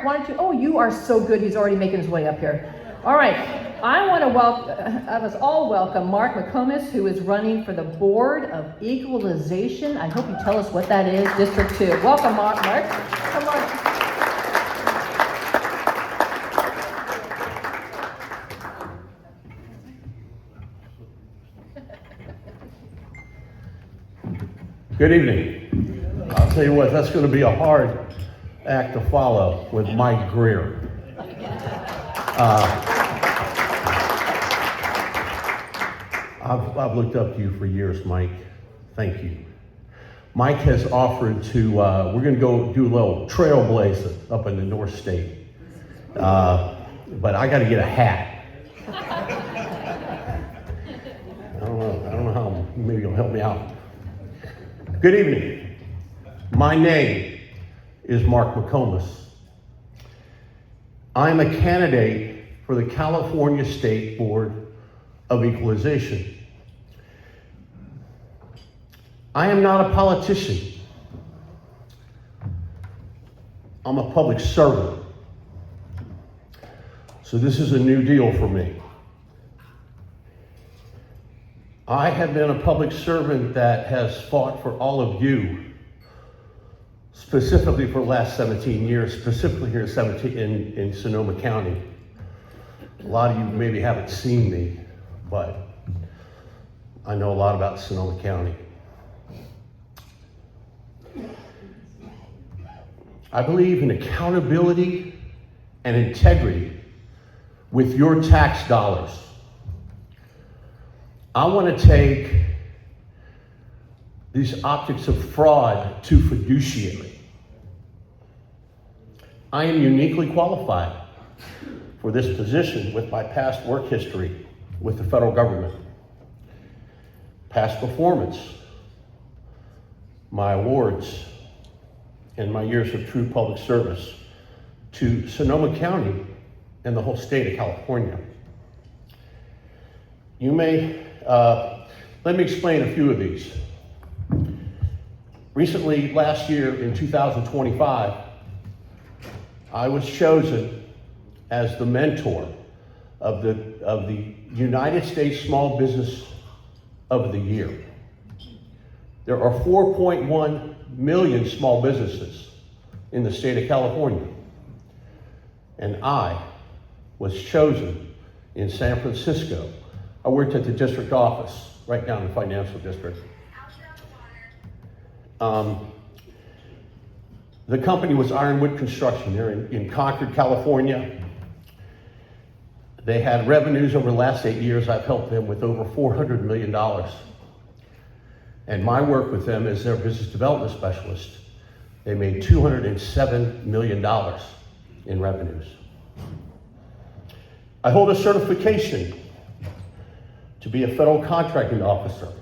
Why don't you, oh, you are so good, he's already making his way up here. All right, I want to have us all welcome Mark McComas, who is running for the Board of Equalization. I hope you tell us what that is, District 2. Welcome, Mark. Come on. Good evening. I'll tell you what, that's going to be a hard act to follow with Mike Greer. I've looked up to you for years, Mike. Thank you. Mike has offered to, we're going to go do a little trailblazer up in the North State. But I got to get a hat. I don't know how, maybe you'll help me out. Good evening. My name is Mark McComas. I'm a candidate for the California State Board of Equalization. I am not a politician. I'm a public servant. So this is a new deal for me. I have been a public servant that has fought for all of you, specifically for the last 17 years, specifically here in Sonoma County. A lot of you maybe haven't seen me, but I know a lot about Sonoma County. I believe in accountability and integrity with your tax dollars. I want to take these optics of fraud to fiduciary. I am uniquely qualified for this position with my past work history with the federal government, past performance, my awards, and my years of true public service to Sonoma County and the whole state of California. You may, let me explain a few of these. Recently, last year in 2025, I was chosen as the mentor of the United States Small Business of the Year. There are 4.1 million small businesses in the state of California, and I was chosen in San Francisco. I worked at the district office, right down in the financial district. The company was Ironwood Construction. They're in Concord, California. They had revenues over the last 8 years. I've helped them with over $400 million. And my work with them as their business development specialist, they made $207 million in revenues. I hold a certification to be a federal contracting officer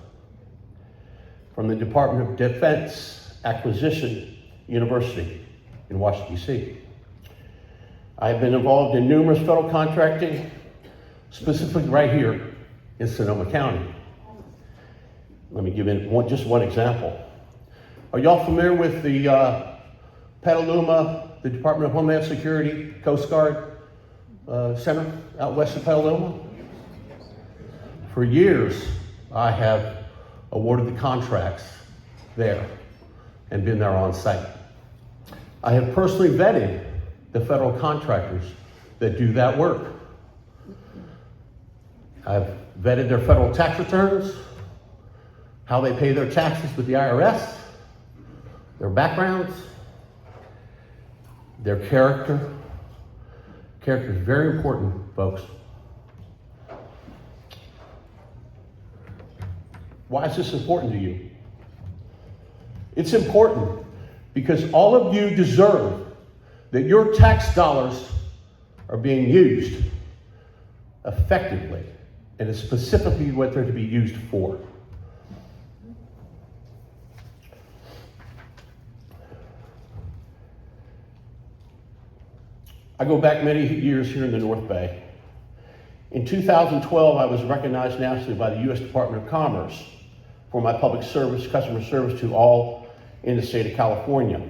from the Department of Defense Acquisition University in Washington, D.C. I've been involved in numerous federal contracting, specifically right here in Sonoma County. Let me give just one example. Are y'all familiar with the Petaluma, the Department of Homeland Security, Coast Guard Center out west of Petaluma? For years, I have awarded the contracts there and been there on site. I have personally vetted the federal contractors that do that work. I've vetted their federal tax returns, how they pay their taxes with the IRS, their backgrounds, their character. Character is very important, folks. Why is this important to you? It's important because all of you deserve that your tax dollars are being used effectively, and it's specifically what they're to be used for. I go back many years here in the North Bay. In 2012, I was recognized nationally by the U.S. Department of Commerce for my public service, customer service to all in the state of California.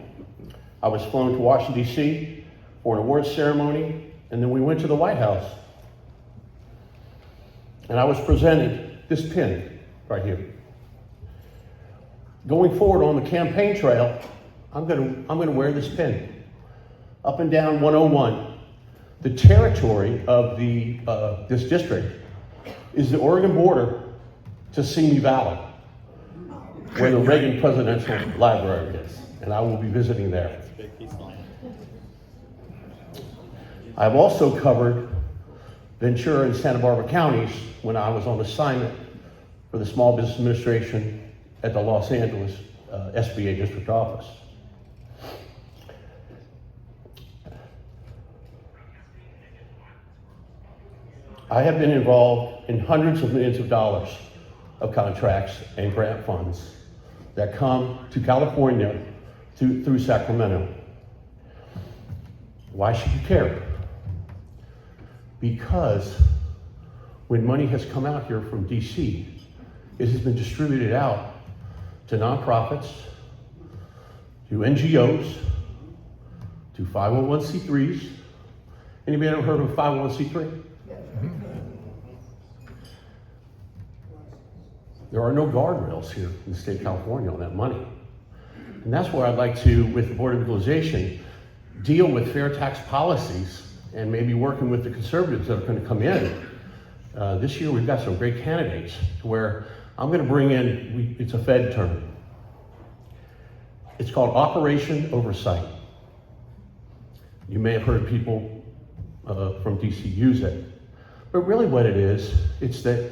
I was flown to Washington, D.C. for an awards ceremony, and then we went to the White House. And I was presented this pin right here. Going forward on the campaign trail, I'm gonna wear this pin. Up and down 101. The territory of this district is the Oregon border to Simi Valley, where the Reagan Presidential Library is, and I will be visiting there. I've also covered Ventura and Santa Barbara counties when I was on assignment for the Small Business Administration at the Los Angeles SBA District Office. I have been involved in hundreds of millions of dollars of contracts and grant funds that come to California through Sacramento. Why should you care? Because when money has come out here from DC, it has been distributed out to nonprofits, to NGOs, to 501c3s. Anybody ever heard of a 501c3? There are no guardrails here in the state of California on that money. And that's where I'd like to, with the Board of Equalization, deal with fair tax policies and maybe working with the conservatives that are going to come in. This year we've got some great candidates to where I'm going to bring in, it's a Fed term. It's called Operation Oversight. You may have heard people from DC use it. But really what it is, it's that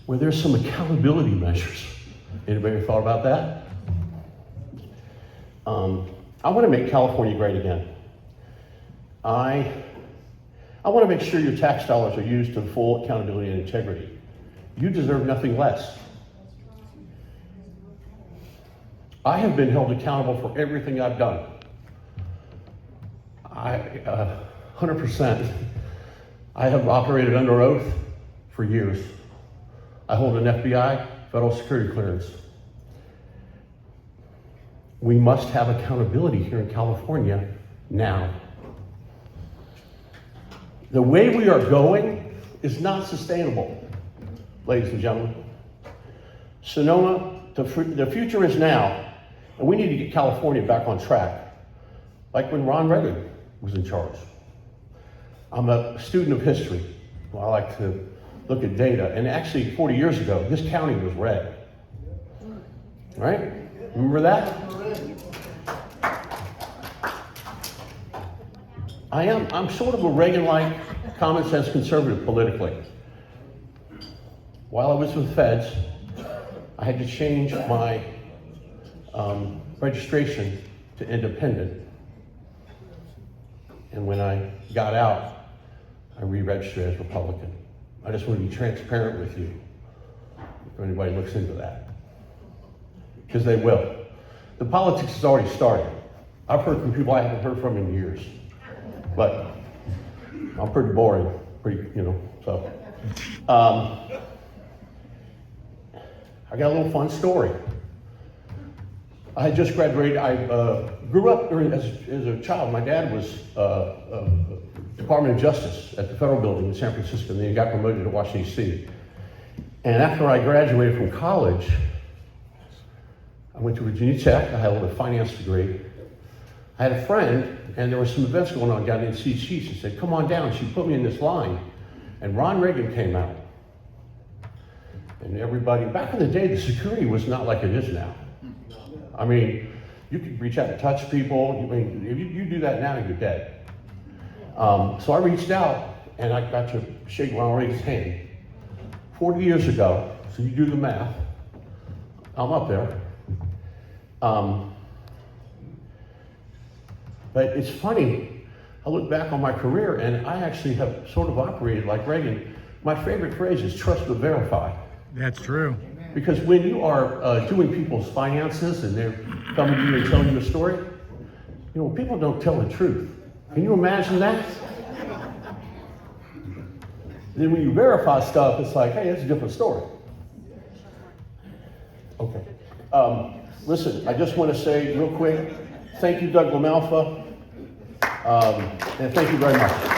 where there's some accountability measures. Anybody ever thought about that? I want to make California great again. I want to make sure your tax dollars are used to full accountability and integrity. You deserve nothing less. I have been held accountable for everything I've done. 100%. I have operated under oath for years. I hold an FBI federal security clearance. We must have accountability here in California now. The way we are going is not sustainable, ladies and gentlemen. Sonoma, the future is now, and we need to get California back on track, like when Ron Reagan was in charge. I'm a student of history. Well, I like to look at data, and actually 40 years ago, this county was red. Right? Remember that? I'm sort of a Reagan-like, common sense conservative politically. While I was with Feds, I had to change my registration to independent. And when I got out, I re-registered as Republican. I just want to be transparent with you if anybody looks into that. Because they will. The politics has already started. I've heard from people I haven't heard from in years. But I'm pretty boring, so. I got a little fun story. I had just graduated. I grew up as a child. My dad was Department of Justice at the federal building in San Francisco, and then he got promoted to Washington, D.C. And after I graduated from college, I went to Virginia Tech. I held a finance degree. I had a friend, and there were some events going on down in DC. She said, come on down. She put me in this line, and Ron Reagan came out. And everybody, back in the day, the security was not like it is now. I mean, you could reach out and touch people. If you do that now, you're dead. So I reached out, and I got to shake Ron Reagan's hand. 40 years ago, so you do the math, I'm up there. But it's funny, I look back on my career, and I actually have sort of operated like Reagan. My favorite phrase is trust but verify. That's true. Because when you are doing people's finances and they're coming to you and telling you a story, people don't tell the truth. Can you imagine that? Then when you verify stuff, it's like, hey, that's a different story. Okay. Listen, I just want to say real quick, thank you, Doug LaMalfa. And thank you very much.